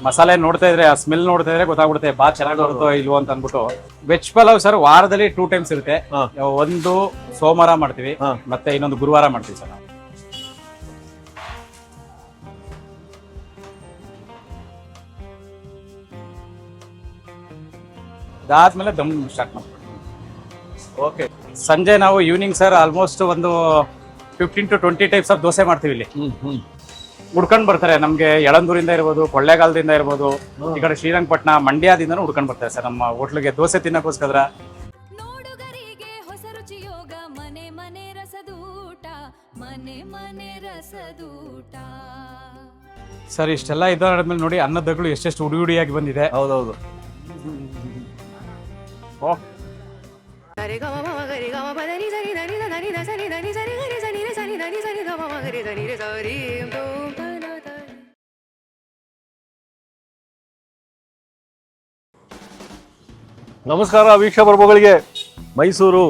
ಮಸಾಲೆ ನೋಡ್ತಾ ಇದ್ರೆ ಆ ಸ್ಮೆಲ್ ನೋಡ್ತಾ ಇದ್ರೆ ಗೊತ್ತಾಗ್ಬಿಡುತ್ತೆ ಬಾ ಚೆನ್ನಾಗಿ ಬರುತ್ತೋ ಇಲ್ವೋ ಅಂತ ಅನ್ಬಿಟ್ಟು. ವೆಜ್ ಪಲಾವ್ ಸರ್ ವಾರದಲ್ಲಿ 2 ಟೈಮ್ಸ್ ಇರುತ್ತೆ. ಒಂದು ಸೋಮವಾರ ಮಾಡ್ತೀವಿ, ಮತ್ತೆ ಇನ್ನೊಂದು ಗುರುವಾರ ಮಾಡ್ತೀವಿ ಸರ್ ನಾವು. ಅದಾದ್ಮೇಲೆ ದಮ್ ಸ್ಟಾರ್ಟ್ ಮಾಡ್ತೀವಿ. ಓಕೆ, ಸಂಜೆ ನಾವು ಈವ್ನಿಂಗ್ ಸರ್ ಆಲ್ಮೋಸ್ಟ್ ಒಂದು 15 to 20 ಟೈಪ್ಸ್ ಆಫ್ ದೋಸೆ ಮಾಡ್ತೀವಿ ಇಲ್ಲಿ. ಹುಡ್ಕೊಂಡ್ ಬರ್ತಾರೆ ನಮ್ಗೆ, ಯಳಂದೂರಿಂದ ಇರ್ಬೋದು, ಕೊಳ್ಳೇಗಾಲದಿಂದ ಇರ್ಬೋದು, ಈ ಕಡೆ ಶ್ರೀರಂಗಪಟ್ಟಣ, ಮಂಡ್ಯದಿಂದನೂ ಹುಡ್ಕೊಂಡ್ ಬರ್ತಾರೆ ಸರ್ ನಮ್ಮ ಹೋಟ್ಲಿಗೆ ದೋಸೆ ತಿನ್ನಕ್ಕೋಸ್ಕರ. ನೋಡುಗರಿಗೆ ಹೊಸ ರುಚಿಯೋಗ, ಮನೆ ಮನೆ ರಸದೂಟ, ಮನೆ ಮನೆ ರಸದೂಟ. ಸರ್ ಇಷ್ಟೆಲ್ಲ ಇದಾದ್ಮೇಲೆ ನೋಡಿ ಅನ್ನದಗಳು ಎಷ್ಟೆಷ್ಟು ಉಡಿ ಉಡಿಯಾಗಿ ಬಂದಿದೆ. ಹೌದೌದು. ನಮಸ್ಕಾರ ವೀಕ್ಷಕ ಪ್ರಭುಗಳಿಗೆ. ಮೈಸೂರು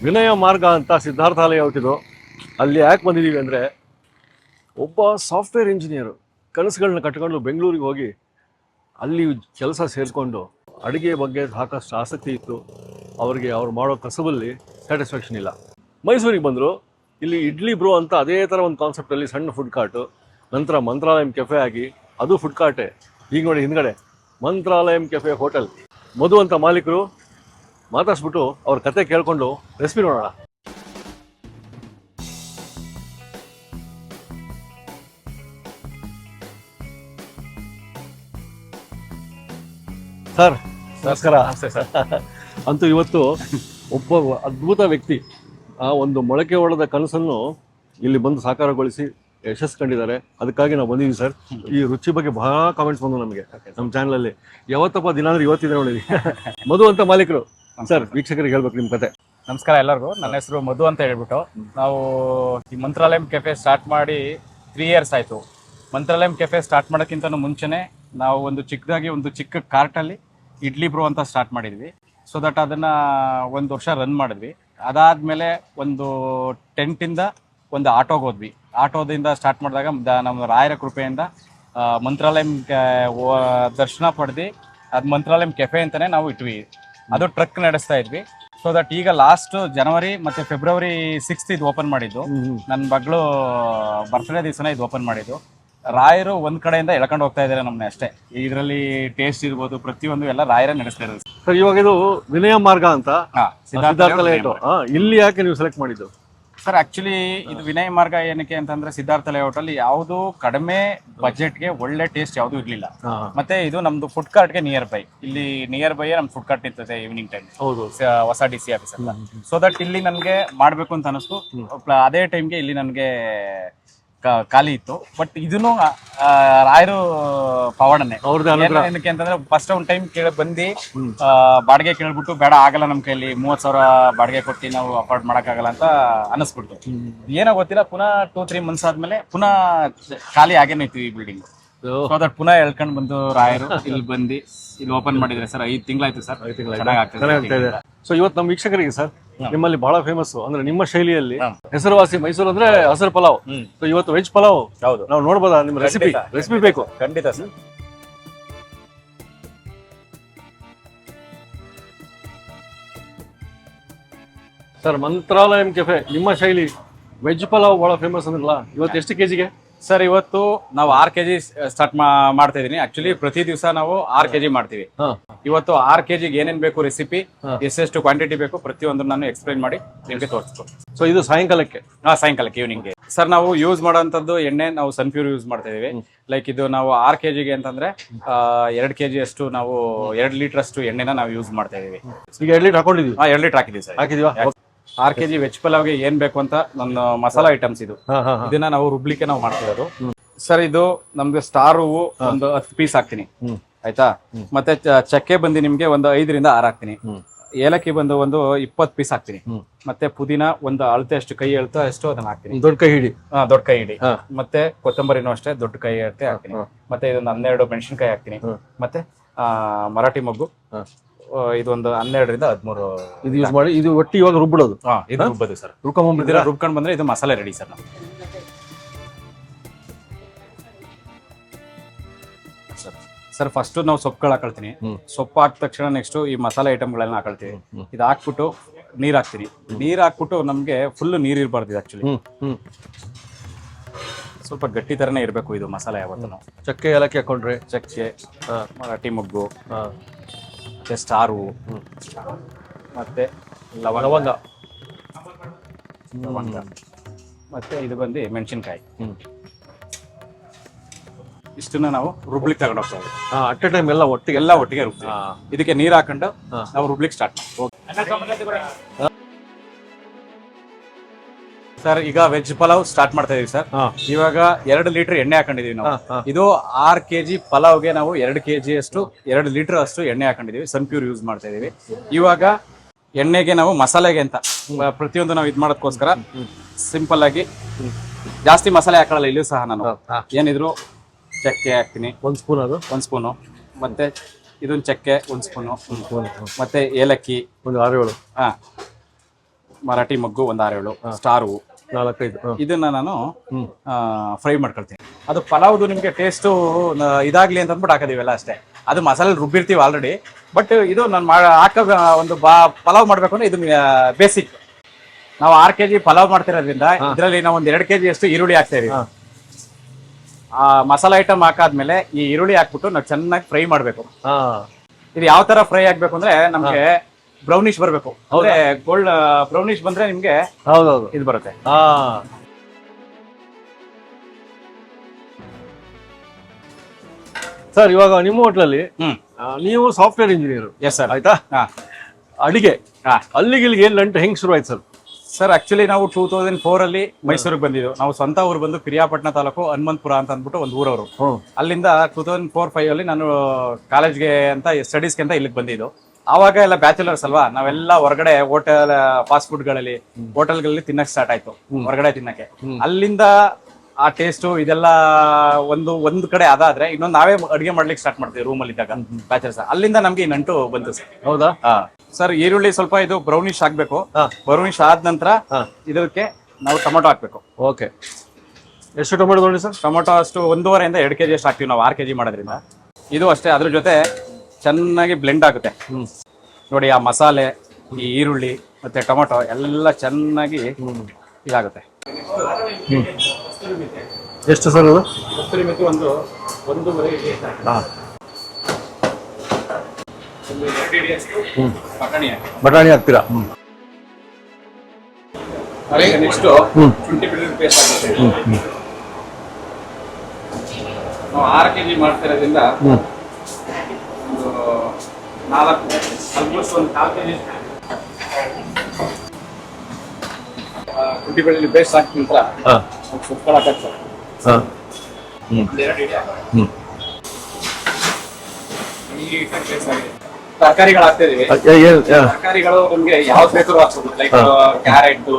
ವಿನಯ ಮಾರ್ಗ ಅಂತ ಸಿದ್ಧಾರ್ಥಾಲಯ ಹುಟ್ಟಿದ್ದು. ಅಲ್ಲಿ ಯಾಕೆ ಬಂದಿದ್ದೀವಿ ಅಂದರೆ, ಒಬ್ಬ ಸಾಫ್ಟ್ವೇರ್ ಇಂಜಿನಿಯರು ಕನಸುಗಳನ್ನ ಕಟ್ಕೊಂಡು ಬೆಂಗಳೂರಿಗೆ ಹೋಗಿ ಅಲ್ಲಿ ಕೆಲಸ ಸೇರಿಕೊಂಡು ಅಡುಗೆ ಬಗ್ಗೆ ಸಾಕಷ್ಟು ಆಸಕ್ತಿ ಇತ್ತು ಅವರಿಗೆ. ಅವ್ರು ಮಾಡೋ ಕಸಬಲ್ಲಿ ಸ್ಯಾಟಿಸ್ಫ್ಯಾಕ್ಷನ್ ಇಲ್ಲ. ಮೈಸೂರಿಗೆ ಬಂದರು. ಇಲ್ಲಿ ಇಡ್ಲಿ ಬ್ರೋ ಅಂತ ಅದೇ ಥರ ಒಂದು ಕಾನ್ಸೆಪ್ಟಲ್ಲಿ ಸಣ್ಣ ಫುಡ್ ಕಾರ್ಟು, ನಂತರ ಮಂತ್ರಾಲಯಂ ಕೆಫೆ ಆಗಿ ಅದು ಫುಡ್ ಕಾರ್ಟೇ. ಈಗ ನೋಡಿ ಹಿಂದ್ಗಡೆ ಮಂತ್ರಾಲಯಂ ಕೆಫೆ ಹೋಟೆಲ್. ಮಧು ಅಂತ ಮಾಲೀಕರು, ಮಾತಾಡ್ಸ್ಬಿಟ್ಟು ಅವ್ರ ಕತೆ ಕೇಳ್ಕೊಂಡು ರೆಸಿಪಿ ನೋಡೋಣ. ಸರ್ ನಮಸ್ಕಾರ. ಅಂತೂ ಇವತ್ತು ಒಬ್ಬ ಅದ್ಭುತ ವ್ಯಕ್ತಿ ಆ ಒಂದು ಮೊಳಕೆ ಹೊಡೆದ ಕನಸನ್ನು ಇಲ್ಲಿ ಬಂದು ಸಾಕಾರಗೊಳಿಸಿ ಯಶಸ್ಸು ಕಂಡಿದ್ದಾರೆ. ಅದಕ್ಕಾಗಿ ನಾವು ಬಂದಿದ್ದೀವಿ ಸರ್. ಈ ರುಚಿ ಬಗ್ಗೆ ಬಹಳ ಕಾಮೆಂಟ್ಸ್ ಬಂದು ನಮಗೆ ನಮ್ಮ ಚಾನಲಲ್ಲಿ. ಯಾವತ್ತಪ್ಪ ದಿನ ಅಂದ್ರೆ ಇವತ್ತಿದೆ ನೋಡಿದ್ವಿ. ಮಧು ಅಂತ ಮಾಲೀಕರು ಸರ್, ವೀಕ್ಷಕರಿಗೆ ಹೇಳ್ಬೇಕು ನಿಮ್ಮ ಕತೆ. ನಮಸ್ಕಾರ ಎಲ್ಲರಿಗೂ. ನನ್ನ ಹೆಸರು ಮಧು ಅಂತ ಹೇಳ್ಬಿಟ್ಟು, ನಾವು ಈ ಮಂತ್ರಾಲಯಂ ಕೆಫೆ ಸ್ಟಾರ್ಟ್ ಮಾಡಿ 3 years ಆಯಿತು. ಮಂತ್ರಾಲಯಂ ಕೆಫೆ ಸ್ಟಾರ್ಟ್ ಮಾಡೋಕ್ಕಿಂತ ಮುಂಚೆನೇ ನಾವು ಒಂದು ಚಿಕ್ಕದಾಗಿ ಒಂದು ಚಿಕ್ಕ ಕಾರ್ಟಲ್ಲಿ ಇಡ್ಲಿ ಬ್ರೋ ಅಂತ ಸ್ಟಾರ್ಟ್ ಮಾಡಿದ್ವಿ. ಸೊ ದಟ್ ಅದನ್ನು 1 ವರ್ಷ ರನ್ ಮಾಡಿದ್ವಿ. ಅದಾದಮೇಲೆ ಒಂದು ಟೆಂಟಿಂದ ಒಂದು ಆಟೋಗೆ ಹೋದ್ವಿ. ಆಟೋದಿಂದ ಸ್ಟಾರ್ಟ್ ಮಾಡಿದಾಗ ನಮ್ಮ ರಾಯರ ಕೃಪೆಯಿಂದ ಮಂತ್ರಾಲಯಂ ದರ್ಶನ ಪಡೆದು ಅದು ಮಂತ್ರಾಲಯಂ ಕೆಫೆ ಅಂತಲೇ ನಾವು ಇಟ್ವಿ. ಅದು ಟ್ರಕ್ ನಡೆಸ್ತಾ ಇದ್ವಿ. ಸೊ ದಟ್ ಈಗ ಲಾಸ್ಟ್ ಜನವರಿ ಮತ್ತು ಫೆಬ್ರವರಿ 6th ಇದು ಓಪನ್ ಮಾಡಿದ್ದು. ನನ್ನ ಮಗಳು ಬರ್ತ್ಡೇ ದಿವಸನ ಇದು ಓಪನ್ ಮಾಡಿದ್ದು. ರಾಯರು ಒಂದ್ ಕಡೆಯಿಂದ ಎಳ್ಕೊಂಡು ಹೋಗ್ತಾ ಇದ್ದಾರೆ ನಮ್ಮನ್ನ ಅಷ್ಟೇ. ಇದರಲ್ಲಿ ಟೇಸ್ಟ್ ಇರ್ಬೋದು, ಪ್ರತಿಯೊಂದು ಎಲ್ಲ ರಾಯರೇ ನಡೆಸ್ತಾ ಇರೋದು ಸರ್. ಇವಾಗ ಇದು ವಿನಯ ಮಾರ್ಗ ಅಂತ ಸಿದ್ಧಾರ್ಥಾಲಯ, ಇಲ್ಲಿ ಯಾಕೆ ನೀವು ಸೆಲೆಕ್ಟ್ ಮಾಡಿದ್ದು ಸರ್? ಆಕ್ಚುಲಿ ಇದು ವಿನಯ ಮಾರ್ಗ ಏನಕ್ಕೆ ಅಂತಂದ್ರೆ, ಸಿದ್ಧಾರ್ಥಾಲಯ ಹೋಟೆಲ್ ಯಾವುದು ಕಡಿಮೆ ಬಜೆಟ್ಗೆ ಒಳ್ಳೆ ಟೇಸ್ಟ್ ಯಾವುದು ಇರ್ಲಿಲ್ಲ. ಮತ್ತೆ ಇದು ನಮ್ದು ಫುಡ್ ಕಾರ್ಟ್ಗೆ ನಿಯರ್ ಬೈ, ಇಲ್ಲಿ ನಿಯರ್ ಬೈ ನಮ್ ಫುಡ್ ಕಾರ್ಟ್ ಇರ್ತದೆ ಈವ್ನಿಂಗ್ ಟೈಮ್, ಹೊಸ DC ಆಫೀಸ್ ಅಂತ. ಸೊ ದಟ್ ಇಲ್ಲಿ ನನ್ಗೆ ಮಾಡ್ಬೇಕು ಅಂತ ಅನಿಸ್ತು. ಅದೇ ಟೈಮ್ಗೆ ಇಲ್ಲಿ ನನ್ಗೆ ಖಾಲಿ ಇತ್ತು. ಬಟ್ ಇದನ್ನು ರಾಯರು ಪವಾಡನೆ. ಏನಕ್ಕೆ ಅಂತಂದ್ರೆ, ಫಸ್ಟ್ ಒಂದು ಟೈಮ್ ಬಂದು ಬಾಡಿಗೆ ಕೇಳ್ಬಿಟ್ಟು, ಬೇಡ ಆಗಲ್ಲ ನಮ್ಮ ಕೈಯಲ್ಲಿ 30,000 ಬಾಡಿಗೆ ಕೊಟ್ಟು ನಾವು ಅಫೋರ್ಡ್ ಮಾಡಕ್ಕಾಗಲ್ಲ ಅಂತ ಅನಿಸ್ಬಿಡ್ತು. ಏನೋ ಗೊತ್ತಿಲ್ಲ, ಪುನಃ 2-3 months ಆದ್ಮೇಲೆ ಪುನಃ ಖಾಲಿ ಆಗೇನೆ ಇತ್ತು ಈ ಬಿಲ್ಡಿಂಗ್. ಸೊ ದಟ್ ಪುನಃ ಹೇಳ್ಕೊಂಡು ಬಂದು ರಾಯರು ಇಲ್ಲಿ ಬಂದು ಇಲ್ಲಿ ಓಪನ್ ಮಾಡಿದ್ರೆ ಸರ್. 5 ತಿಂಗಳಾಯ್ತು ಸರ್. ಚೆನ್ನಾಗಿದೆ. ಸೊ ಇವತ್ತು ನಮ್ಮ ವೀಕ್ಷಕರಿಗೆ ಸರ್, ನಿಮ್ಮಲ್ಲಿ ಬಹಳ ಫೇಮಸ್ ಅಂದ್ರೆ ನಿಮ್ಮ ಶೈಲಿಯಲ್ಲಿ ಹೆಸರುವಾಸಿ ಮೈಸೂರು ಅಂದ್ರೆ ಹಸರು ಪಲಾವ್. ಸೊ ಇವತ್ತು ವೆಜ್ ಪಲಾವ್ ನಾವು ನೋಡ್ಬೋದಾ? ನಿಮ್ಮ ರೆಸಿಪಿ ಬೇಕು. ಖಂಡಿತ ಸರ್. ಸರ್, ಮಂತ್ರಾಲಯಂ ಕೆಫೆ ನಿಮ್ಮ ಶೈಲಿ ವೆಜ್ ಪಲಾವ್ ಬಹಳ ಫೇಮಸ್ ಅಂದ್ರಲ್ಲ, ಇವತ್ತು ಎಷ್ಟು ಕೆಜಿಗೆ? ಸರ್ ಇವತ್ತು ನಾವು 6 kg ಸ್ಟಾರ್ಟ್ ಮಾಡ್ತಾ ಇದೀನಿ. ಆಕ್ಚುಲಿ ಪ್ರತಿ ದಿವಸ ನಾವು 6 kg ಮಾಡ್ತೀವಿ. ಇವತ್ತು 6 kgಗೆ ಏನೇನ್ ಬೇಕು ರೆಸಿಪಿ, ಎಷ್ಟೆಷ್ಟು ಕ್ವಾಂಟಿಟಿ ಬೇಕು, ಪ್ರತಿಯೊಂದು ನಾನು ಎಕ್ಸ್ಪ್ಲೈನ್ ಮಾಡಿ ನಿಮಗೆ ತೋರಿಸ್ತೀನಿ. ಸೊ ಇದು ಸಾಯಂಕಾಲಕ್ಕೆ? ಸಾಯಂಕಾಲಕ್ಕೆ ಈವ್ನಿಂಗ್ಗೆ. ಸರ್ ನಾವು ಯೂಸ್ ಮಾಡೋಂಥದ್ದು ಎಣ್ಣೆ ನಾವು ಸನ್ಫ್ಯೂರ್ ಯೂಸ್ ಮಾಡ್ತಾ ಇದೀವಿ. ಲೈಕ್ ಇದು ನಾವು 6 kgಗೆ ಅಂತಂದ್ರೆ 2 kg ಅಷ್ಟು ನಾವು 2 ಲೀಟರ್ ಅಷ್ಟು ಎಣ್ಣೆನ ನಾವು ಯೂಸ್ ಮಾಡ್ತಾ ಇದೀವಿ. ಈಗ 2 ಲೀಟರ್ ಹಾಕೊಂಡಿದೀವಿ. 2 ಲೀಟರ್ ಹಾಕಿದೀವಿ ಸರ್. ಹಾಕಿದೀವಾ? 6 kg ವೆಜ್ ಪಲಾವ್ಗೆ ಏನ್ ಬೇಕು ಅಂತ ನನ್ನ ಮಸಾಲಾ ಐಟಮ್ಸ್ ಇದು. ಇದನ್ನ ನಾವು ರುಬ್ಲಿಕ್ಕೆ ನಾವು ಮಾಡ್ತಿರೋದು ಸರ್. ಇದು ನಮ್ಗೆ ಸ್ಟಾರ್ ಹೂವು ಒಂದು 10 ಪೀಸ್ ಹಾಕ್ತೀನಿ, ಆಯ್ತಾ. ಮತ್ತೆ ಚಕ್ಕೆ ಬಂದು ನಿಮ್ಗೆ ಒಂದು 5 ರಿಂದ 6 ಹಾಕ್ತೀನಿ. ಏಲಕ್ಕಿ ಬಂದು ಒಂದು 20 ಪೀಸ್ ಹಾಕ್ತೀನಿ. ಮತ್ತೆ ಪುದೀನ ಒಂದು ಅಳತೆ ಅಷ್ಟು, ಕೈ ಅಳತೆ ಅಷ್ಟು ಅದನ್ನ ಹಾಕ್ತೀನಿ. ದೊಡ್ಡ ಕೈ ಹಿಡಿ. ದೊಡ್ಡ ಕೈ ಹಿಡಿ. ಮತ್ತೆ ಕೊತ್ತಂಬರಿನೂ ಅಷ್ಟೇ ದೊಡ್ಡ ಕೈ ಅಳತೆ ಹಾಕ್ತೀನಿ. ಮತ್ತೆ ಇದೊಂದು 12 ಮೆಣಸಿನ್ಕಾಯಿ ಹಾಕ್ತೀನಿ. ಮತ್ತೆ ಮರಾಠಿ ಮೊಗ್ಗು ಇದೊಂದು 12 ರಿಂದ 13 ಇದು ಯೂಸ್ ಮಾಡಿ. ಇದು ಒಟ್ಟು ಇವಾಗ ರುಬ್ಬಿಡೋದು? ಇದು ರುಬ್ಬೋದು ಸರ್. ರುಬ್ಕೊಂಡು ಬಂದ್ರೆ ಇದು ಮಸಾಲೆ ರೆಡಿ ಸರ್. ನಾವು ಸರ್ ಫಸ್ಟ್ ನಾವು ಸೊಪ್ಪುಗಳು ಹಾಕೊಳ್ತೀನಿ. ಸೊಪ್ಪು ಹಾಕಿದ ತಕ್ಷಣ ನೆಕ್ಸ್ಟ್ ಈ ಮಸಾಲೆ ಐಟಮ್ಗಳನ್ನ ಹಾಕೊಳ್ತೀವಿ. ಇದು ಹಾಕ್ಬಿಟ್ಟು ನೀರ್ ಹಾಕ್ತೀನಿ. ನೀರ್ ಹಾಕ್ಬಿಟ್ಟು ನಮ್ಗೆ ಫುಲ್ ನೀರ್ ಇರಬಾರ್ದು ಇದು ಆಕ್ಚುಲಿ. ಸ್ವಲ್ಪ ಗಟ್ಟಿ ತರನೇ ಇರಬೇಕು ಇದು ಮಸಾಲೆ. ಯಾವತ್ತೂ ಚಕ್ಕೆ ಏಲಕ್ಕಿ ಹಾಕೊಂಡ್ರೆ ಚಕ್ಕೆ, ಮರಾಠಿ ಮೊಗ್ಗು, ಮತ್ತೆ ಸ್ಟಾರು, ಮತ್ತೆ ಲವಂಗ, ಮತ್ತೆ ಇದು ಬಂದು ಮೆಣಸಿನ್ಕಾಯಿ. ಇಷ್ಟನ್ನ ನಾವು ರುಬ್ಲಿಕ್ಕೆ ತಗೊಂಡು ಹೋಗ್ತೇವೆ. ಅಟ್ ಎ ಟೈಮ್ ಎಲ್ಲ ಒಟ್ಟಿಗೆ ರುಬ್ತೀವಿ. ಇದಕ್ಕೆ ನೀರ್ ಹಾಕೊಂಡು ನಾವು ರುಬ್ಲಿಕ್ಕೆ ಸ್ಟಾರ್ಟ್ ಮಾಡ್ತೀವಿ. ಸರ್ ಈಗ ವೆಜ್ ಪಲಾವ್ ಸ್ಟಾರ್ಟ್ ಮಾಡ್ತಾ ಇದೀವಿ ಸರ್. ಇವಾಗ 2 ಲೀಟರ್ ಎಣ್ಣೆ ಹಾಕೊಂಡಿದೀವಿ ನಾವು. ಇದು 6 kg ಪಲಾವ್ಗೆ ನಾವು 2 kg ಅಷ್ಟು 2 ಲೀಟರ್ ಅಷ್ಟು ಎಣ್ಣೆ ಹಾಕೊಂಡಿದೀವಿ. ಸನ್ಪ್ಯೂರ್ ಯೂಸ್ ಮಾಡ್ತಾ ಇದೀವಿ. ಇವಾಗ ಎಣ್ಣೆಗೆ ನಾವು ಮಸಾಲೆಗೆ ಅಂತ ಪ್ರತಿಯೊಂದು ನಾವು ಇದ್ ಮಾಡೋದಕ್ಕೋಸ್ಕರ ಸಿಂಪಲ್ ಆಗಿ ಜಾಸ್ತಿ ಮಸಾಲೆ ಹಾಕೊಳ್ಳಲ್ಲ ಇಲ್ಲೂ ಸಹ. ನಾನು ಏನಿದ್ರು ಚಕ್ಕೆ ಹಾಕ್ತೀನಿ 1 ಸ್ಪೂನ್, ಅದು 1 ಸ್ಪೂನು, ಮತ್ತೆ ಇದೊಂದು ಚಕ್ಕೆ 1 ಸ್ಪೂನು, ಮತ್ತೆ ಏಲಕ್ಕಿ ಒಂದು 6-7, ಮರಾಠಿ ಮೊಗ್ಗು ಒಂದು 6-7, ಸ್ಟಾರು 4-5. ಇದನ್ನ ನಾನು ಫ್ರೈ ಮಾಡ್ಕೊಳ್ತೀನಿ. ಅದು ಪಲಾವ್ದು ನಿಮ್ಗೆ ಟೇಸ್ಟು ಇದಾಗ್ಲಿ ಅಂತ ಅಂದ್ಬಿಟ್ಟು ಹಾಕೋದಿವೆಲ್ಲ ಅಷ್ಟೇ. ಅದು ಮಸಾಲೆ ರುಬ್ಬಿರ್ತೀವಿ ಆಲ್ರೆಡಿ. ಬಟ್ ಇದು ನಾನು ಹಾಕೋ ಒಂದು ಪಲಾವ್ ಮಾಡ್ಬೇಕು ಅಂದ್ರೆ ಇದು ಬೇಸಿಕ್. ನಾವು 6 kg ಪಲಾವ್ ಮಾಡ್ತಿರೋದ್ರಿಂದ ಇದರಲ್ಲಿ ನಾವು ಒಂದು 2 kg ಅಷ್ಟು ಈರುಳ್ಳಿ ಹಾಕ್ತಾ ಇದೀವಿ. ಆ ಮಸಾಲೆ ಐಟಮ್ ಹಾಕಾದ್ಮೇಲೆ ಈ ಈರುಳ್ಳಿ ಹಾಕ್ಬಿಟ್ಟು ನಾವು ಚೆನ್ನಾಗಿ ಫ್ರೈ ಮಾಡ್ಬೇಕು. ಇದು ಯಾವ ತರ ಫ್ರೈ ಆಗ್ಬೇಕು ಅಂದ್ರೆ ನಮ್ಗೆ ಬ್ರೌನಿಶ್ ಬರ್ಬೇಕು. ಅಂದ್ರೆ ಗೋಲ್ಡ್ ಬ್ರೌನಿಶ್ ಬಂದ್ರೆ ನಿಮ್ಗೆ ಹೌದೌದು ಇದು ಬರುತ್ತೆ. ಸರ್ ಇವಾಗ ನಿಮ್ಮ ಹೋಟ್ಲಲ್ಲಿ ನೀವು ಸಾಫ್ಟ್ವೇರ್ ಇಂಜಿನಿಯರ್. Yes sir. ಆಯ್ತಾ? ಅಡಿಗೆ ಅಲ್ಲಿಗೆ ಏನ್ ನಂಟು ಹೆಂಗ್ ಶುರು ಆಯ್ತು ಸರ್? ಸರ್ ಆಕ್ಚುಲಿ ನಾವು 2004 ಅಲ್ಲಿ ಮೈಸೂರಿಗೆ ಬಂದಿದ್ದು. ನಾವು ಸ್ವಂತ ಊರು ಬಂದು ಪಿರಿಯಾಪಟ್ಟಣ ತಾಲೂಕು ಹನುಮಂತಪುರ ಅಂತ ಅಂದ್ಬಿಟ್ಟು ಒಂದು ಊರವರು. ಅಲ್ಲಿಂದ 2004-05 ಅಲ್ಲಿ ನಾನು ಕಾಲೇಜ್ಗೆ ಅಂತ ಸ್ಟಡೀಸ್ಗೆ ಅಂತ ಇಲ್ಲಿಗೆ ಬಂದಿದ್ದು. ಆವಾಗ ಎಲ್ಲ ಬ್ಯಾಚುಲರ್ಸ್ ಅಲ್ವಾ, ನಾವೆಲ್ಲ ಹೊರಗಡೆ ಹೋಟೆಲ್ ಫಾಸ್ಟ್ ಫುಡ್ಗಳಲ್ಲಿ ಹೋಟೆಲ್ಗಳಲ್ಲಿ ತಿನ್ನಕ್ ಸ್ಟಾರ್ಟ್ ಆಯ್ತು, ಹೊರಗಡೆ ತಿನ್ನಕ್ಕೆ. ಅಲ್ಲಿಂದ ಆ ಟೇಸ್ಟು ಇದೆಲ್ಲ ಒಂದು ಕಡೆ ಅದಾದ್ರೆ ಇನ್ನೊಂದು ನಾವೇ ಅಡಿಗೆ ಮಾಡ್ಲಿಕ್ಕೆ ಸ್ಟಾರ್ಟ್ ಮಾಡ್ತೀವಿ ರೂಮಲ್ಲಿ ಇದ್ದಾಗ ಬ್ಯಾಚುಲರ್ಸ್. ಅಲ್ಲಿಂದ ನಮ್ಗೆ ಈ ನಂಟು ಬಂತು ಸರ್. ಹೌದಾ? ಸರ್ ಈರುಳ್ಳಿ ಸ್ವಲ್ಪ ಇದು ಬ್ರೌನಿಶ್ ಆಗ್ಬೇಕು. ಬ್ರೌನಿಶ್ ಆದ ನಂತರ ಇದಕ್ಕೆ ನಾವು ಟೊಮೊಟೊ ಹಾಕ್ಬೇಕು. ಓಕೆ, ಎಷ್ಟು ಟೊಮೊಟೊ ನೋಡಿ ಸರ್? ಟೊಮೊಟೊ ಅಷ್ಟು 1.5-2 kg ಅಷ್ಟು ಹಾಕ್ತೀವಿ ನಾವು 6 kg ಮಾಡೋದ್ರಿಂದ. ಇದು ಅಷ್ಟೇ, ಅದ್ರ ಜೊತೆ ಚೆನ್ನಾಗಿ ಬ್ಲೆಂಡ್ ಆಗುತ್ತೆ ನೋಡಿ. ಆ ಮಸಾಲೆ, ಈ ಈರುಳ್ಳಿ ಮತ್ತೆ ಟೊಮೊಟೊ ಎಲ್ಲ ಚೆನ್ನಾಗಿ ಇದಾಗುತ್ತೆ. ಎಷ್ಟು ಸರ್ ಅದು? ಕಸ್ತೂರಿ ಮೆಥಿ ಒಂದು 1.5 kg. ಬಟಾಣಿ ಹಾಕ್ತೀರಾ? ನೆಕ್ಸ್ಟ್ ಶುಂಠಿ ಬೆಳ್ಳುಳ್ಳಿ ಪೇಸ್ಟ್ ಹಾಕ್ತೀವಿ. ನಾವು 6 kg ಮಾಡ್ತಿರೋದ್ರಿಂದ ಒಂದು 4 ಆಲ್ಮೋಸ್ಟ್ ಒಂದು 4 kg ಶುಂಠಿ ಬೆಳ್ಳುಳ್ಳಿ ಪೇಸ್ಟ್ ಹಾಕಿದ ನಂತರ ಸೊಪ್ಪುಗಳು ಹಾಕಕ್ಕೆ ಸರ್. ತರಕಾರಿಗಳು ಹಾಕ್ತಾ ಇದೀವಿ. ತರಕಾರಿಗಳು ನಮ್ಗೆ ಯಾವ್ದು ಬೇಕಾದ್ರೂ ಹಾಕ್ಬೋದು. ಲೈಕ್ ಕ್ಯಾರೆಟ್,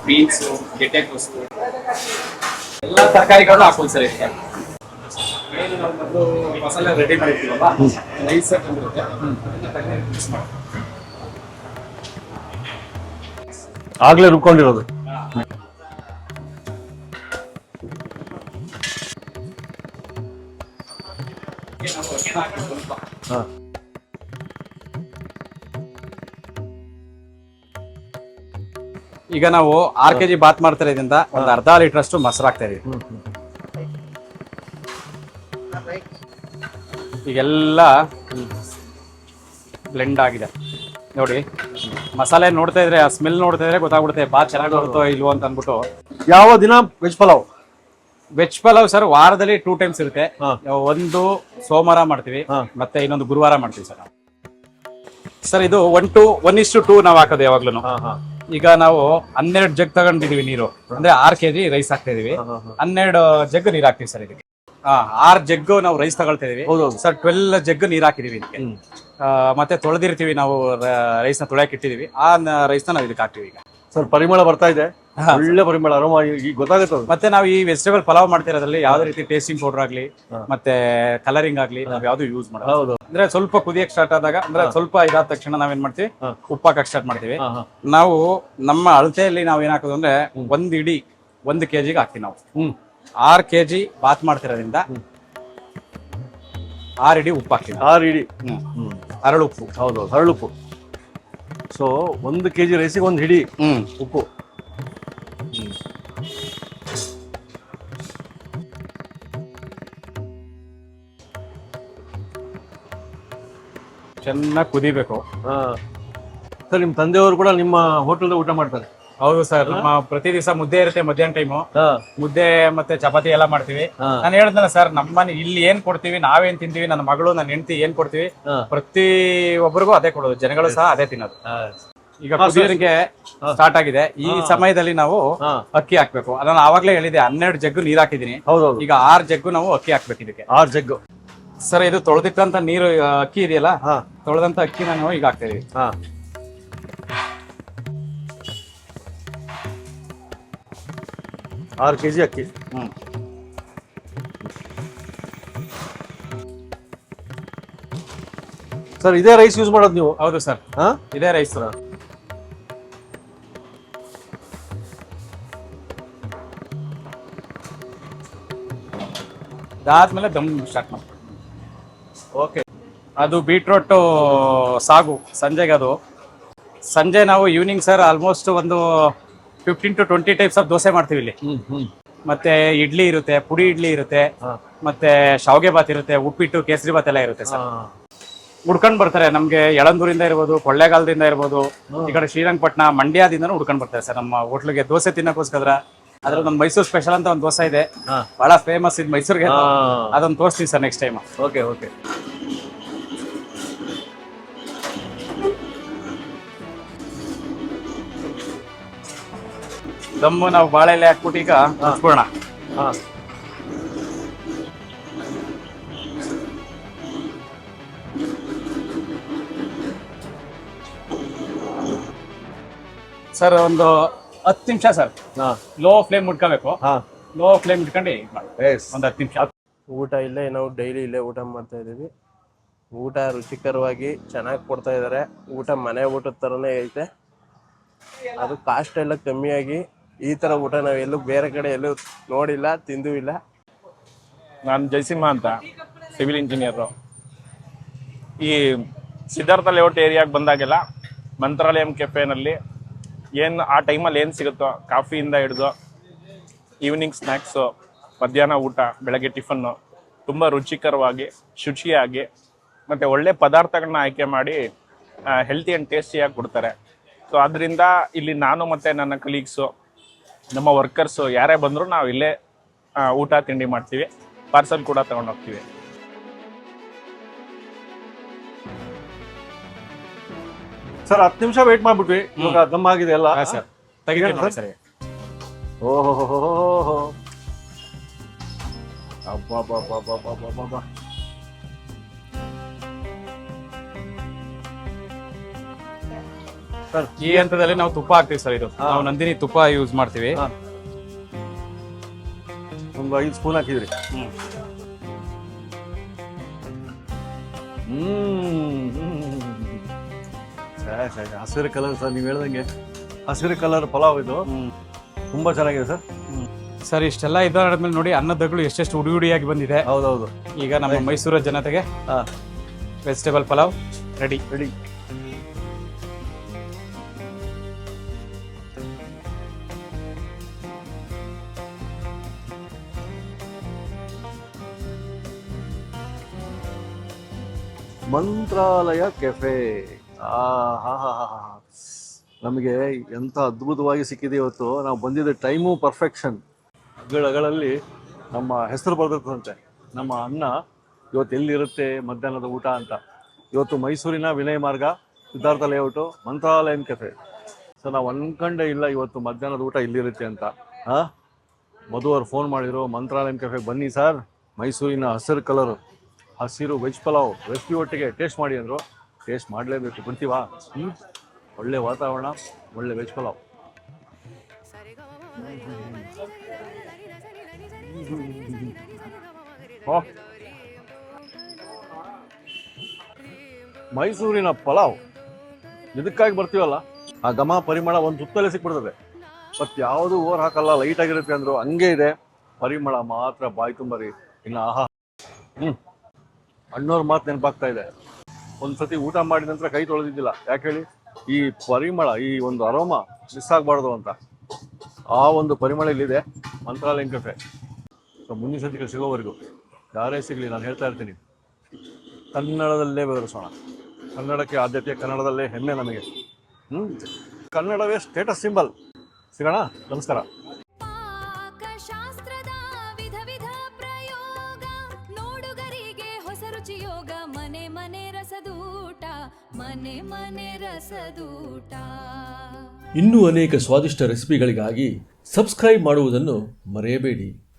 ಬೀನ್ಸ್, ಗೆಡ್ಡೆಕೋಸು ಎಲ್ಲ ತರಕಾರಿಗಳು ಹಾಕ್ಬೋದು ಸರ್. ಇದಕ್ಕೆ ನಾವು ಮೊದಲು ಮಸಾಲೆ ರೆಡಿ ಮಾಡಿರ್ತೀವಲ್ಲ, ನೈಸ್ ಆಗಿ ಬಂದಿರುತ್ತೆ. ಆಗ್ಲೇ ರುಬ್ಕೊಂಡಿರೋದು. ಈಗ ನಾವು 6 kg ಬಾತ್ ಮಾಡ್ತಾ ಇರೋದ್ರಿಂದ ಒಂದು ಅರ್ಧ ಲೀಟರ್ ಅಷ್ಟು ಮೊಸರು ಹಾಕ್ತಾ ಇದೀವಿ. ಈಗೆಲ್ಲ ಬ್ಲೆಂಡ್ ಆಗಿದೆ ನೋಡಿ. ಮಸಾಲೆ ನೋಡ್ತಾ ಇದ್ರೆ, ಆ ಸ್ಮೆಲ್ ನೋಡ್ತಾ ಇದ್ರೆ ಗೊತ್ತಾಗ್ಬಿಡುತ್ತೆ ಬಾತ್ ಚೆನ್ನಾಗಿ ಬರುತ್ತೋ ಇಲ್ವೋ ಅಂತ ಅಂದ್ಬಿಟ್ಟು. ಯಾವ ದಿನ veg pulao? Veg pulao sir ವಾರದಲ್ಲಿ 2 times ಇರುತ್ತೆ. ಒಂದು ಸೋಮವಾರ ಮಾಡ್ತೀವಿ, ಮತ್ತೆ ಇನ್ನೊಂದು ಗುರುವಾರ ಮಾಡ್ತೀವಿ ಸರ್. ಸರ್ ಇದು 1:2 ನಾವು ಹಾಕೋದು ಯಾವಾಗ್ಲೂ. ಈಗ ನಾವು 12 ಜಗ್ ತಗೊಂಡಿದೀವಿ ನೀರು, ಅಂದ್ರೆ 6 kg ರೈಸ್ ಹಾಕ್ತಾ ಇದೀವಿ. 12 ಜಗ್ ನೀರ್ ಹಾಕ್ತಿವಿ ಸರ್ ಇದಕ್ಕೆ. 6 ಜಗ್ ನಾವು ರೈಸ್ ತಗೊಳ್ತಾ ಇದೀವಿ ಸರ್. 12 ಜಗ್ ನೀರ್ ಹಾಕಿದೀವಿ ಇದಕ್ಕೆ. ಮತ್ತೆ ತೊಳೆದಿರ್ತೀವಿ ನಾವು, ರೈಸ್ ನ ತೊಳೆಯಕ್ಕೆ ಇಟ್ಟಿದೀವಿ. ಆ ರೈಸ್ ನ ನಾವು ಇದಕ್ಕೆ ಹಾಕ್ತಿವಿ. ಈಗ ಸರ್ ಪರಿಮಳ ಬರ್ತಾ ಇದೆ, ಒಳ್ಳೆ ಪರಿಮಳ, ಅರೋಮಾ ಗೊತ್ತಾಗುತ್ತೆ. ಮತ್ತೆ ನಾವು ಈ ವೆಜಿಟೇಬಲ್ ಪಲಾವ್ ಮಾಡ್ತಿರೋದ್ರಲ್ಲಿ ಯಾವ್ದೇ ರೀತಿ ಟೇಸ್ಟಿಂಗ್ ಪೌಡರ್ ಆಗ್ಲಿ ಮತ್ತೆ ಕಲರಿಂಗ್ ಆಗ್ಲಿ ನಾವು ಯಾವ್ದು ಯೂಸ್ ಮಾಡೋದು. ಅಂದ್ರೆ ಸ್ವಲ್ಪ ಕುದಿಯಕ್ಕೆ ಸ್ಟಾರ್ಟ್ ಆದಾಗ, ಅಂದ್ರೆ ಸ್ವಲ್ಪ ಇದಾದ ತಕ್ಷಣ ನಾವೇನ್ ಮಾಡ್ತೀವಿ, ಉಪ್ಪು ಹಾಕಕ್ ಸ್ಟಾರ್ಟ್ ಮಾಡ್ತೀವಿ. ನಾವು ನಮ್ಮ ಅಳತೆಯಲ್ಲಿ ನಾವ್ ಏನ್ ಹಾಕೋದು ಅಂದ್ರೆ 1 ಇಡೀ 1 kg ಹಾಕ್ತಿವಿ ನಾವು. 6 kg ಬಾತ್ ಮಾಡ್ತಿರೋದ್ರಿಂದ 6 ಇಡಿ ಉಪ್ಪು ಹಾಕ್ತೀನಿ. 6 ಇಡಿ ಅರಳು ಉಪ್ಪು. ಹೌದು, ಹರಳುಪ್ಪು. ಸೊ 1 kg ರೈಸಿಗೆ 1 ಹಿಡಿ ಉಪ್ಪು. ಚೆನ್ನಾಗಿ ಕುದಿಬೇಕು. ಸರ್, ನಿಮ್ಮ ತಂದೆಯವರು ಕೂಡ ನಿಮ್ಮ ಹೋಟೆಲ್ ಊಟ ಮಾಡ್ತಾರೆ? ಹೌದು ಸರ್, ನಮ್ಮ ಪ್ರತಿ ದಿವಸ ಮುದ್ದೆ ಇರುತ್ತೆ ಮಧ್ಯಾಹ್ನ ಟೈಮು. ಮುದ್ದೆ ಮತ್ತೆ ಚಪಾತಿ ಎಲ್ಲ ಮಾಡ್ತೀವಿ. ನಾನು ಹೇಳಿದ್ನಲ್ಲ ಸರ್, ನಮ್ಮನೆ ಇಲ್ಲಿ ಏನ್ ಕೊಡ್ತೀವಿ, ನಾವೇನ್ ತಿಂತೀವಿ, ನನ್ನ ಮಗಳು ನನ್ನ ಹೆಂಡತಿ ಏನ್ ಕೊಡ್ತೀವಿ, ಪ್ರತಿ ಒಬ್ಬರಿಗೂ ಅದೇ ಕೊಡೋದು, ಜನಗಳು ಸಹ ಅದೇ ತಿನ್ನೋದು. ಈಗ ಕುದಿಯೋರಿಗೆ ಸ್ಟಾರ್ಟ್ ಆಗಿದೆ. ಈ ಸಮಯದಲ್ಲಿ ನಾವು ಅಕ್ಕಿ ಹಾಕ್ಬೇಕು. ಅದನ್ನ ಆವಾಗ್ಲೇ ಹೇಳಿದೆ, 12 ಜಗ್ಗು ನೀರ್ ಹಾಕಿದೀನಿ. ಈಗ 6 ಜಗ್ಗು ನಾವು ಅಕ್ಕಿ ಹಾಕ್ಬೇಕು ಇದಕ್ಕೆ. 6 ಜಗ್ಗು. ಸರ್, ಇದು ತೊಳೆದಿಟ್ಟಂತ ನೀರು ಅಕ್ಕಿ ಇದೆಯಲ್ಲ, ತೊಳೆದಂತ ಅಕ್ಕಿ ನಾವು ಈಗ ಹಾಕ್ತಾ ಇದೀವಿ. 6 kg ಅಕ್ಕಿ. ಸರ್, ಇದೇ ರೈಸ್ ಯೂಸ್ ಮಾಡೋದು ನೀವು? ಹೌದು ಸರ್, ಇದೇ ರೈಸ್. ಅದಾದ್ಮೇಲೆ ದಮ್ ಸ್ಟಾರ್ಟ್ ಮಾಡ್ತೀವಿ. ಓಕೆ. ಅದು ಬೀಟ್ರೋಟ್ ಸಾಗು ಸಂಜೆಗೆ. ಅದು ಸಂಜೆ ನಾವು ಈವ್ನಿಂಗ್ ಸರ್ ಆಲ್ಮೋಸ್ಟ್ ಒಂದು 15 to 20 ಟೈಪ್ಸ್ ಆಫ್ ದೋಸೆ ಮಾಡ್ತೀವಿ ಇಲ್ಲಿ. ಮತ್ತೆ ಇಡ್ಲಿ ಇರುತ್ತೆ, ಪುಡಿ ಇಡ್ಲಿ ಇರುತ್ತೆ, ಮತ್ತೆ ಶಾವ್ಗೆ ಬಾತ್ ಇರುತ್ತೆ, ಉಪ್ಪಿಟ್ಟು, ಕೇಸರಿ ಬಾತ್ ಎಲ್ಲ ಇರುತ್ತೆ ಸರ್. ಹುಡ್ಕೊಂಡ್ ಬರ್ತಾರೆ ನಮ್ಗೆ, ಯಳಂದೂರಿಂದ ಇರ್ಬೋದು, ಕೊಳ್ಳೇಗಾಲದಿಂದ ಇರ್ಬೋದು, ಈ ಕಡೆ ಶ್ರೀರಂಗಪಟ್ಟಣ, ಮಂಡ್ಯದಿಂದನೂ ಹುಡ್ಕೊಂಡ್ ಬರ್ತಾರೆ ಸರ್ ನಮ್ಮ ಹೋಟ್ಲಿಗೆ ದೋಸೆ ತಿನ್ನಕ್ಕೋಸ್ಕರ. ಅದ್ರಲ್ಲಿ ಒಂದು ಮೈಸೂರು ಸ್ಪೆಷಲ್ ಅಂತ ಒಂದು ದೋಸೆ ಇದೆ, ಬಹಳ ಫೇಮಸ್ ಇದು ಮೈಸೂರಿಗೆ. ಅದೊಂದು ತೋರಿಸ್ತೀನಿ sir next time. Okay okay. ದಮ್ಮು ನಾವು ಬಾಳೆ ಎಲೆ ಹಾಕ್ಬಿಟ್ಟು ಈಗ ಹಚ್ಕೊಳ್ಳೋಣ. ಸರ್ ಒಂದು 10 ನಿಮಿಷ ಸರ್ ಲೋ ಫ್ಲೇಮ್ ಮುಟ್ಕೋಬೇಕು. ಲೋ ಫ್ಲೇಮ್ ಇಟ್ಕೊಂಡು ಒಂದು 10 ನಿಮಿಷ. ಊಟ ಇಲ್ಲೇ ನಾವು ಡೈಲಿ ಇಲ್ಲೇ ಊಟ ಮಾಡ್ತಾ ಇದೀವಿ. ಊಟ ರುಚಿಕರವಾಗಿ ಚೆನ್ನಾಗಿ ಕೊಡ್ತಾ ಇದ್ದಾರೆ. ಊಟ ಮನೆ ಊಟದ ಥರನೇ ಐತೆ. ಅದು ಕಾಸ್ಟ್ ಎಲ್ಲ ಕಮ್ಮಿಯಾಗಿ ಈ ಥರ ಊಟ ನಾವು ಎಲ್ಲೂ ಬೇರೆ ಕಡೆ ಎಲ್ಲೂ ನೋಡಿಲ್ಲ, ತಿಂದೂ ಇಲ್ಲ. ನಾನು ಜಯಸಿಂಹ ಅಂತ, ಸಿವಿಲ್ ಇಂಜಿನಿಯರು. ಈ ಸಿದ್ಧಾರ್ಥ ಲೇಔಟ್ ಏರಿಯಾಗೆ ಬಂದಾಗೆಲ್ಲ ಮಂತ್ರಾಲಯಂ ಕೆಫೆನಲ್ಲಿ ಏನು ಆ ಟೈಮಲ್ಲಿ ಏನು ಸಿಗುತ್ತೋ, ಕಾಫಿಯಿಂದ ಹಿಡಿದು ಈವ್ನಿಂಗ್ ಸ್ನ್ಯಾಕ್ಸು, ಮಧ್ಯಾಹ್ನ ಊಟ, ಬೆಳಗ್ಗೆ ಟಿಫನ್ನು ತುಂಬ ರುಚಿಕರವಾಗಿ, ಶುಚಿಯಾಗಿ ಮತ್ತು ಒಳ್ಳೆ ಪದಾರ್ಥಗಳನ್ನ ಆಯ್ಕೆ ಮಾಡಿ ಹೆಲ್ತಿ ಆ್ಯಂಡ್ ಟೇಸ್ಟಿಯಾಗಿ ಕೊಡ್ತಾರೆ. ಸೊ ಅದರಿಂದ ಇಲ್ಲಿ ನಾನು ಮತ್ತು ನನ್ನ ಕಲೀಗ್ಸು, ನಮ್ಮ ವರ್ಕರ್ಸು ಯಾರೇ ಬಂದರೂ ನಾವು ಇಲ್ಲೇ ಊಟ ತಿಂಡಿ ಮಾಡ್ತೀವಿ. ಪಾರ್ಸಲ್ ಕೂಡ ತಗೊಂಡು ಹೋಗ್ತೀವಿ. ಸರ್, 10 ನಿಮಿಷ ವೇಟ್ ಮಾಡ್ಬಿಟ್ವಿ. ಇವಾಗ ದಮ್ ಆಗಿದೆ ಎಲ್ಲ ಸರ್. ತೆಗಿತೀನಿ ಸರಿ. ಓಹೋ, ಅಬ್ಬಾ. ಸರ್, ಈ ಹಂತದಲ್ಲಿ ನಾವು ತುಪ್ಪ ಹಾಕ್ತೀವಿ ಸರ್. ಇದು ನಾವು ನಂದಿನಿ ತುಪ್ಪ ಯೂಸ್ ಮಾಡ್ತೀವಿ. ಒಂದು 5 ಸ್ಪೂನ್ ಹಾಕಿದ್ರಿ. ಹಸಿರು ಕಲರ್ ಸರ್, ನೀವು ಹೇಳ್ದಂಗೆ ಹಸಿರು ಕಲರ್ ಪಲಾವ್ ಇದು. ತುಂಬಾ ಚೆನ್ನಾಗಿದೆ ಸರ್. ಸರ್, ಇಷ್ಟೆಲ್ಲ ಇದಾದ್ಮೇಲೆ ನೋಡಿ ಅನ್ನದಗಳು ಎಷ್ಟೆಷ್ಟು ಉಡಿ ಉಡಿಯಾಗಿ ಬಂದಿದೆ. ಹೌದೌದು. ಈಗ ನಮ್ಮ ಮೈಸೂರು ಜನತೆಗೆ ವೆಜಿಟೇಬಲ್ ಪಲಾವ್ ರೆಡಿ. ಮಂತ್ರಾಲಯ ಕೆಫೆ. ನಮಗೆ ಎಂಥ ಅದ್ಭುತವಾಗಿ ಸಿಕ್ಕಿದೆ ಇವತ್ತು. ನಾವು ಬಂದಿದ್ದ ಟೈಮು ಪರ್ಫೆಕ್ಷನ್. ಅಗಳಲ್ಲಿ ನಮ್ಮ ಹೆಸರು ಬರೆದಿರ್ತಂತೆ. ನಮ್ಮ ಅನ್ನ ಇವತ್ತು ಎಲ್ಲಿರುತ್ತೆ ಮಧ್ಯಾಹ್ನದ ಊಟ ಅಂತ. ಇವತ್ತು ಮೈಸೂರಿನ Vinaya Marga, Siddhartha layout, Mantralayam cafe. So ನಾವು ಅನ್ಕೊಂಡೇ ಇಲ್ಲ ಇವತ್ತು ಮಧ್ಯಾಹ್ನದ ಊಟ ಇಲ್ಲಿರುತ್ತೆ ಅಂತ. ಮಧು ಅವ್ರು ಫೋನ್ ಮಾಡಿದ್ರು, ಮಂತ್ರಾಲಯಂ ಕೆಫೆ ಬನ್ನಿ ಸರ್, ಮೈಸೂರಿನ ಹಸಿರು ವೆಜ್ ಪಲಾವ್ ರೆಸಿಪಿ ಒಟ್ಟಿಗೆ ಟೇಸ್ಟ್ ಮಾಡಿ ಅಂದರು. ಟೇಸ್ಟ್ ಮಾಡಲೇಬೇಕು, ಬಿಡ್ತೀವಾ? ಒಳ್ಳೆ ವಾತಾವರಣ, ಒಳ್ಳೆ ವೆಜ್ ಪಲಾವ್. ಮೈಸೂರಿನ ಪಲಾವ್ ಇದಕ್ಕಾಗಿ ಬರ್ತೀವಲ್ಲ, ಆ ಘಮ ಪರಿಮಳ ಒಂದು ಸುತ್ತಲೇ ಸಿಕ್ಬಿಡ್ತದೆ. ಮತ್ತು ಯಾವುದು ಓವರ್ ಹಾಕಲ್ಲ, ಲೈಟ್ ಆಗಿರುತ್ತೆ ಅಂದರು. ಹಂಗೆ ಇದೆ ಪರಿಮಳ ಮಾತ್ರ ಬಾಯಿ ತುಂಬರಿ. ಇನ್ನು ಆಹಾ. ಅಣ್ಣವ್ರ ಮಾತು ನೆನಪಾಗ್ತಾ ಇದೆ. ಒಂದು ಸತಿ ಊಟ ಮಾಡಿದ ನಂತರ ಕೈ ತೊಳೆದಿದ್ದಿಲ್ಲ. ಯಾಕೆ ಹೇಳಿ? ಈ ಪರಿಮಳ, ಈ ಒಂದು ಅರೋಮ ಮಿಸ್ ಆಗಬಾರ್ದು ಅಂತ. ಆ ಒಂದು ಪರಿಮಳ ಇಲ್ಲಿದೆ ಮಂತ್ರಾಲಯಂ ಕೆಫೆ. ಸೊ ಮುಂದಿನ ಸತಿಗೆ ಸಿಗೋವರೆಗೂ ಯಾರೇ ಸಿಗಲಿ ನಾನು ಹೇಳ್ತಾ ಇರ್ತೀನಿ, ಕನ್ನಡದಲ್ಲೇ ಬೆದರಿಸೋಣ. ಕನ್ನಡಕ್ಕೆ ಆದ್ಯತೆ, ಕನ್ನಡದಲ್ಲೇ ಹೆಮ್ಮೆ ನಮಗೆ. ಕನ್ನಡವೇ ಸ್ಟೇಟಸ್ ಸಿಂಬಲ್. ಸಿಗೋಣ. ನಮಸ್ಕಾರ. ಪಾಕಶಾಸ್ತ್ರದ ವಿಧ ವಿಧ ಪ್ರಯೋಗ, ನೋಡುಗರಿಗೆ ಹೊಸ ರುಚಿಯೋಗ. ಮನೆ ಮನೆ ರಸದೂಟ, ಮನೆ ಮನೆ ರಸದೂಟ. ಇನ್ನೂ ಅನೇಕ ಸ್ವಾದಿಷ್ಟ ರೆಸಿಪಿಗಳಿಗಾಗಿ ಸಬ್ಸ್ಕ್ರೈಬ್ ಮಾಡುವುದನ್ನು ಮರೆಯಬೇಡಿ.